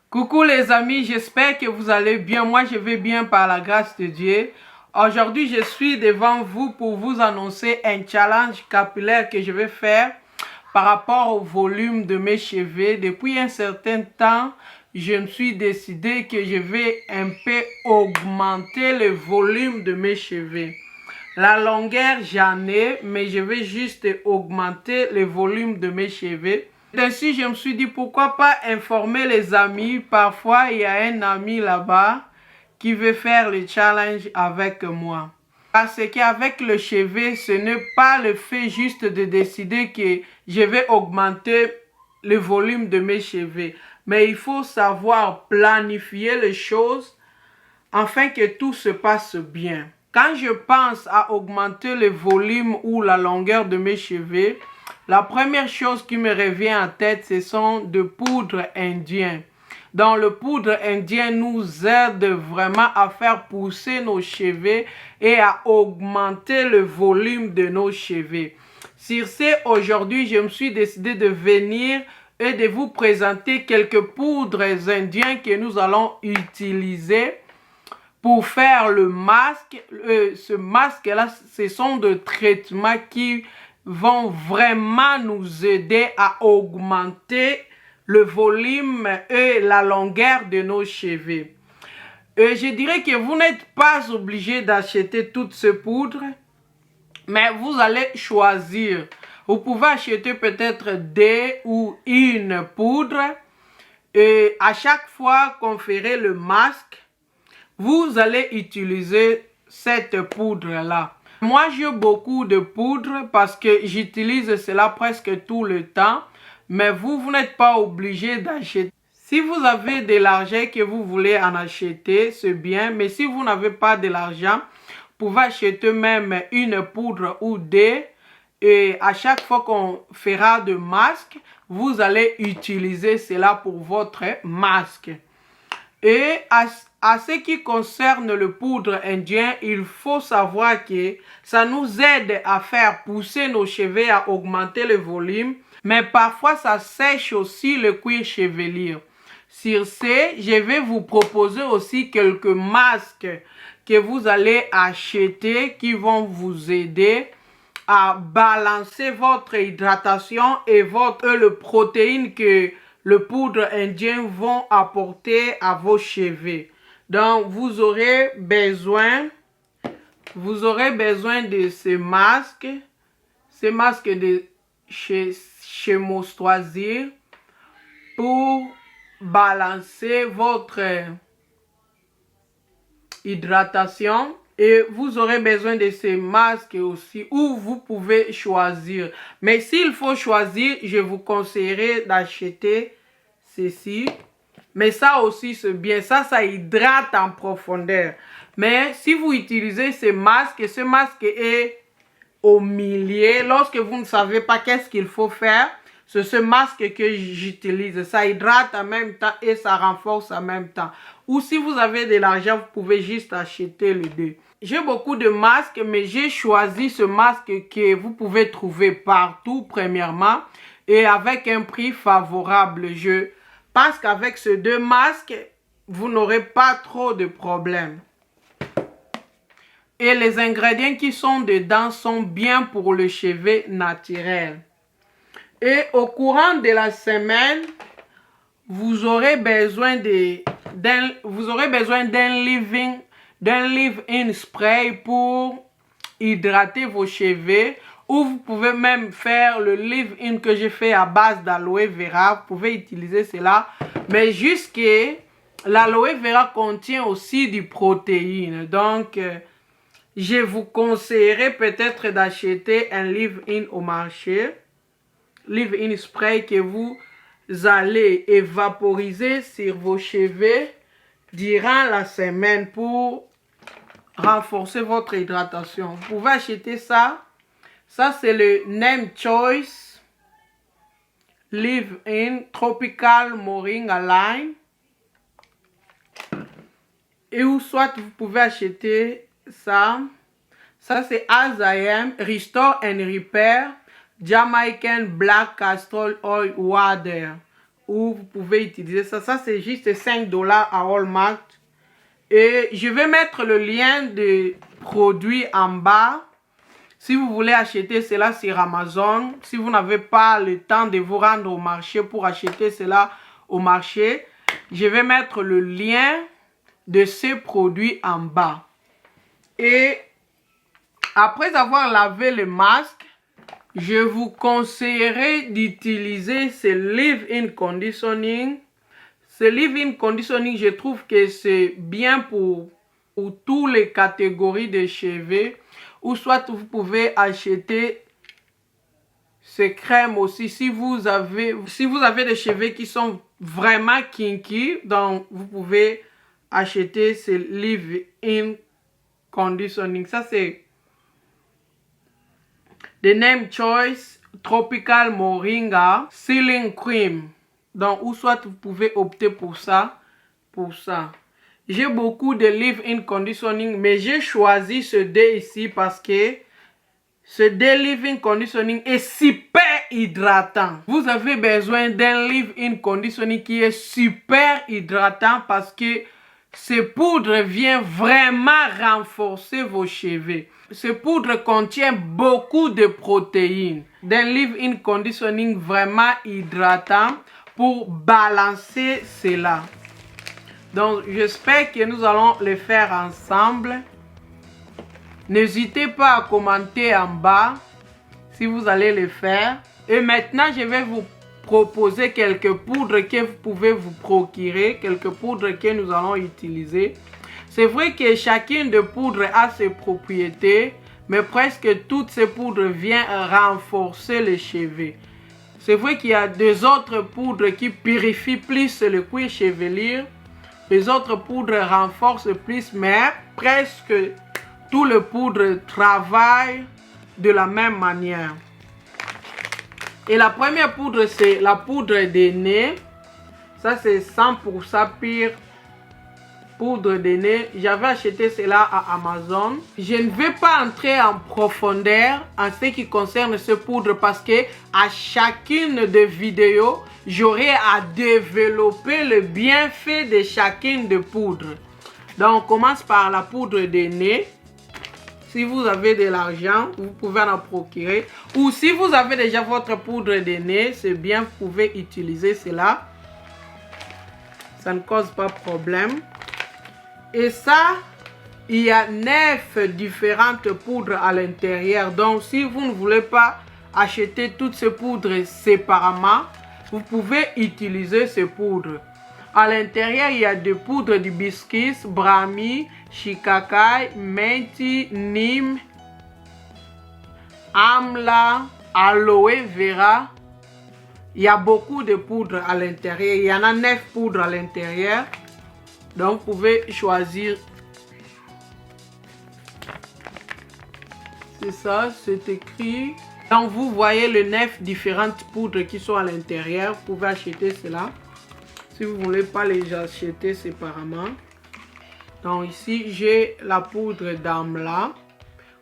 Coucou les amis, j'espère que vous allez bien. Moi, je vais bien par la grâce de Dieu. Aujourd'hui, je suis devant vous pour vous annoncer un challenge capillaire que je vais faire par rapport au volume de mes cheveux. Depuis un certain temps, je me suis décidé que je vais un peu augmenter le volume de mes cheveux. La longueur, j'en ai, mais je vais juste augmenter le volume de mes cheveux. Ainsi, je me suis dit, pourquoi pas informer les amis. Parfois, il y a un ami là-bas qui veut faire le challenge avec moi. Parce qu'avec le cheveu, ce n'est pas le fait juste de décider que je vais augmenter le volume de mes cheveux. Mais il faut savoir planifier les choses afin que tout se passe bien. Quand je pense à augmenter le volume ou la longueur de mes cheveux, la première chose qui me revient en tête, ce sont de poudre indien. Donc le poudre indien nous aide vraiment à faire pousser nos cheveux et à augmenter le volume de nos cheveux. Sur ce, aujourd'hui, je me suis décidé de venir et de vous présenter quelques poudres indiennes que nous allons utiliser pour faire le masque. Ce masque-là, ce sont des traitements qui vont vraiment nous aider à augmenter le volume et la longueur de nos cheveux. Je dirais que vous n'êtes pas obligé d'acheter toutes ces poudres, mais vous allez choisir. Vous pouvez acheter peut-être deux ou une poudre et à chaque fois qu'on ferait le masque, vous allez utiliser cette poudre-là. Moi, j'ai beaucoup de poudre parce que j'utilise cela presque tout le temps. Mais vous n'êtes pas obligé d'acheter. Si vous avez de l'argent que vous voulez en acheter, c'est bien. Mais si vous n'avez pas de l'argent, vous pouvez acheter même une poudre ou deux. Et à chaque fois qu'on fera de masque, vous allez utiliser cela pour votre masque. Et à ce qui concerne le poudre indien, il faut savoir que ça nous aide à faire pousser nos cheveux, à augmenter le volume. Mais parfois, ça sèche aussi le cuir chevelu. Sur ce, je vais vous proposer aussi quelques masques que vous allez acheter qui vont vous aider à balancer votre hydratation et le protéine que le poudre indien vont apporter à vos cheveux. Donc, vous aurez besoin de ces masques de chez Mostoisir pour balancer votre hydratation. Et vous aurez besoin de ces masques aussi, ou vous pouvez choisir. Mais s'il faut choisir, je vous conseillerais d'acheter ceci. Mais ça aussi, c'est bien. Ça hydrate en profondeur. Mais si vous utilisez ce masque est au milieu. Lorsque vous ne savez pas qu'est-ce qu'il faut faire, c'est ce masque que j'utilise. Ça hydrate en même temps et ça renforce en même temps. Ou si vous avez de l'argent, vous pouvez juste acheter les deux. J'ai beaucoup de masques, mais j'ai choisi ce masque que vous pouvez trouver partout, premièrement, et avec un prix favorable. Je pense qu'avec ces deux masques, vous n'aurez pas trop de problèmes. Et les ingrédients qui sont dedans sont bien pour le cheveu naturel. Et au courant de la semaine, vous aurez besoin d'un leave-in spray pour hydrater vos cheveux. Ou vous pouvez même faire le leave-in que j'ai fait à base d'aloe vera. Vous pouvez utiliser cela. Mais jusque l'aloe vera contient aussi du protéine. Donc, je vous conseillerais peut-être d'acheter un leave-in au marché. Leave-in spray que vous allez évaporiser sur vos cheveux durant la semaine pour renforcer votre hydratation. Vous pouvez acheter ça. Ça, c'est le Name Choice Leave-in Tropical Moringa Line. Et ou soit vous pouvez acheter ça. Ça, c'est As I Am Restore and Repair Jamaican Black Castor Oil Water. où vous pouvez utiliser ça. Ça, c'est juste 5 $ à Walmart. Et je vais mettre le lien de produits en bas. Si vous voulez acheter cela sur Amazon, si vous n'avez pas le temps de vous rendre au marché pour acheter cela au marché, je vais mettre le lien de ces produits en bas. Et après avoir lavé le masque, je vous conseillerais d'utiliser ce leave-in conditioning. Ce leave-in conditioning, je trouve que c'est bien pour toutes les catégories de cheveux. Ou soit vous pouvez acheter ces crèmes aussi. Si vous avez des cheveux qui sont vraiment kinky, donc vous pouvez acheter ce leave-in conditioning. Ça, c'est The Name Choice Tropical Moringa Sealing Cream. Donc, ou soit vous pouvez opter pour ça. J'ai beaucoup de leave-in conditioning, mais j'ai choisi ce dé ici parce que ce dé leave-in conditioning est super hydratant. Vous avez besoin d'un leave-in conditioning qui est super hydratant parce que ce poudre vient vraiment renforcer vos cheveux. Ce poudre contient beaucoup de protéines. D'un leave-in conditioning vraiment hydratant pour balancer cela. Donc, j'espère que nous allons le faire ensemble. N'hésitez pas à commenter en bas si vous allez le faire. Et maintenant, je vais vous proposer quelques poudres que vous pouvez vous procurer, quelques poudres que nous allons utiliser. C'est vrai que chacune de poudres a ses propriétés, mais presque toutes ces poudres viennent renforcer les cheveux. C'est vrai qu'il y a des autres poudres qui purifient plus le cuir chevelu. Les autres poudres renforcent plus, mais presque tous les poudres travaillent de la même manière. Et la première poudre, c'est la poudre de nez. Ça, c'est 100% pure poudre de nez. J'avais acheté cela à Amazon. Je ne vais pas entrer en profondeur en ce qui concerne ce poudre parce que à chacune des vidéos, j'aurai à développer le bienfait de chacune des poudres. Donc, on commence par la poudre de nez. Si vous avez de l'argent, vous pouvez en procurer. Ou si vous avez déjà votre poudre de nez, c'est bien, vous pouvez utiliser cela. Ça ne cause pas de problème. Et ça, il y a 9 différentes poudres à l'intérieur. Donc, si vous ne voulez pas acheter toutes ces poudres séparément, vous pouvez utiliser ces poudres. À l'intérieur, il y a des poudres d'hibiscus, brahmi, shikakai, menti, neem, amla, aloe vera. Il y a beaucoup de poudres à l'intérieur. Il y en a 9 poudres à l'intérieur. Donc, vous pouvez choisir. C'est ça, c'est écrit. Donc, vous voyez les 9 différentes poudres qui sont à l'intérieur. Vous pouvez acheter cela. Si vous ne voulez pas les acheter séparément. Donc, ici, j'ai la poudre d'amla.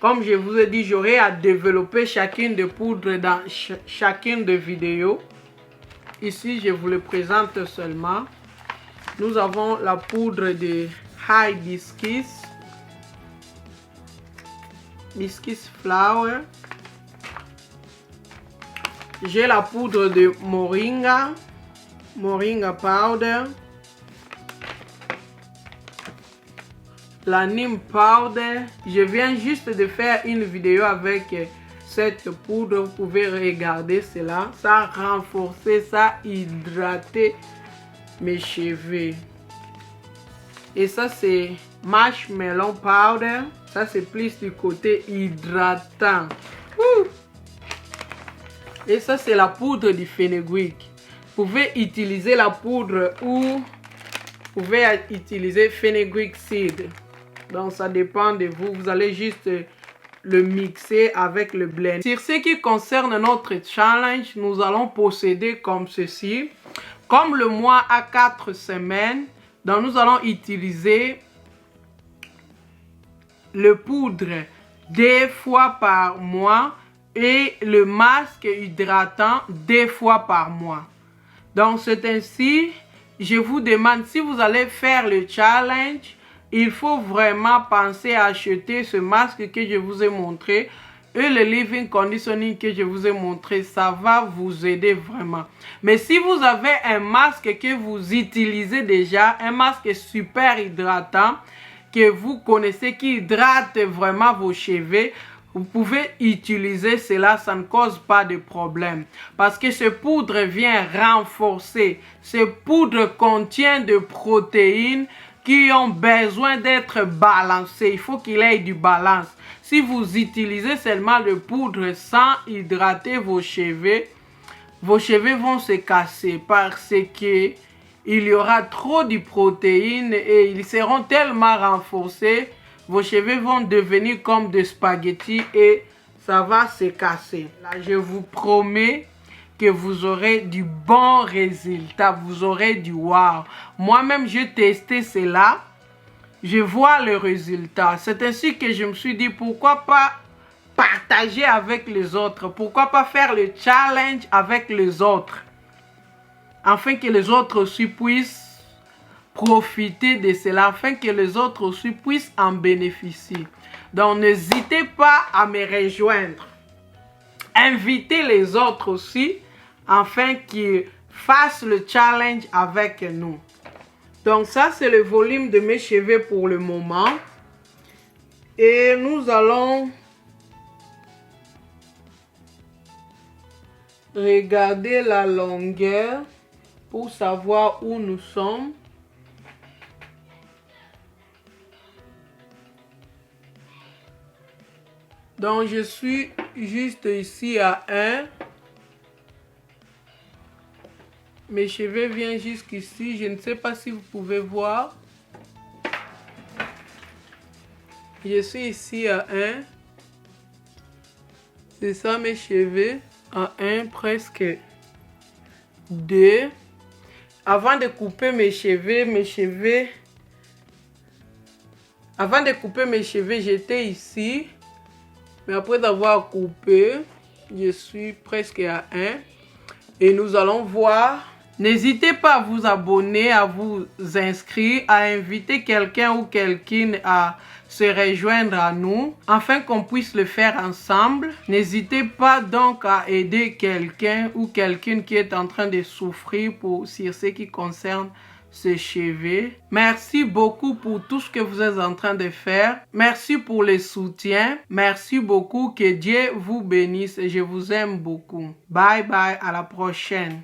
Comme je vous ai dit, j'aurai à développer chacune des poudres dans chacune des vidéos. Ici, je vous le présente seulement. Nous avons la poudre de hibiscus. Hibiscus flower. J'ai la poudre de moringa. Moringa powder. La neem powder. Je viens juste de faire une vidéo avec cette poudre. Vous pouvez regarder cela. Ça a renforcé, ça a hydraté mes cheveux. Et ça, c'est marshmallow powder. Ça, c'est plus du côté hydratant. Et ça, c'est la poudre du fenugreek. Vous pouvez utiliser la poudre ou vous pouvez utiliser fenugreek seed. Donc, ça dépend de vous. Vous allez juste le mixer avec le blend. Sur ce qui concerne notre challenge, nous allons procéder comme ceci. Comme le mois a 4 semaines, donc nous allons utiliser le poudre 2 fois par mois et le masque hydratant 2 fois par mois. Donc c'est ainsi, je vous demande, si vous allez faire le challenge, il faut vraiment penser à acheter ce masque que je vous ai montré. Et le leave-in conditioning que je vous ai montré, ça va vous aider vraiment. Mais si vous avez un masque que vous utilisez déjà, un masque super hydratant, que vous connaissez, qui hydrate vraiment vos cheveux, vous pouvez utiliser cela, ça ne cause pas de problème. Parce que ce poudre vient renforcer. Ce poudre contient de protéines qui ont besoin d'être balancées. Il faut qu'il ait du balance. Si vous utilisez seulement le poudre sans hydrater vos cheveux vont se casser parce que il y aura trop de protéines et ils seront tellement renforcés. Vos cheveux vont devenir comme des spaghettis et ça va se casser. Là, je vous promets que vous aurez du bon résultat. Vous aurez du wow. Moi-même, j'ai testé cela. Je vois le résultat. C'est ainsi que je me suis dit, pourquoi pas partager avec les autres? Pourquoi pas faire le challenge avec les autres? Afin que les autres aussi puissent profiter de cela, afin que les autres aussi puissent en bénéficier. Donc, n'hésitez pas à me rejoindre. Invitez les autres aussi, afin qu'ils fassent le challenge avec nous. Donc, ça, c'est le volume de mes cheveux pour le moment. Et nous allons regarder la longueur pour savoir où nous sommes. Donc, je suis juste ici à 1. Mes cheveux viennent jusqu'ici. Je ne sais pas si vous pouvez voir. Je suis ici à 1. C'est ça mes cheveux. À 1, presque 2. Avant de couper mes cheveux, j'étais ici. Mais après avoir coupé, je suis presque à 1. Et nous allons voir. N'hésitez pas à vous abonner, à vous inscrire, à inviter quelqu'un ou quelqu'une à se rejoindre à nous, afin qu'on puisse le faire ensemble. N'hésitez pas donc à aider quelqu'un ou quelqu'une qui est en train de souffrir sur ce qui concerne ses cheveux. Merci beaucoup pour tout ce que vous êtes en train de faire. Merci pour le soutien. Merci beaucoup. Que Dieu vous bénisse et je vous aime beaucoup. Bye bye, à la prochaine.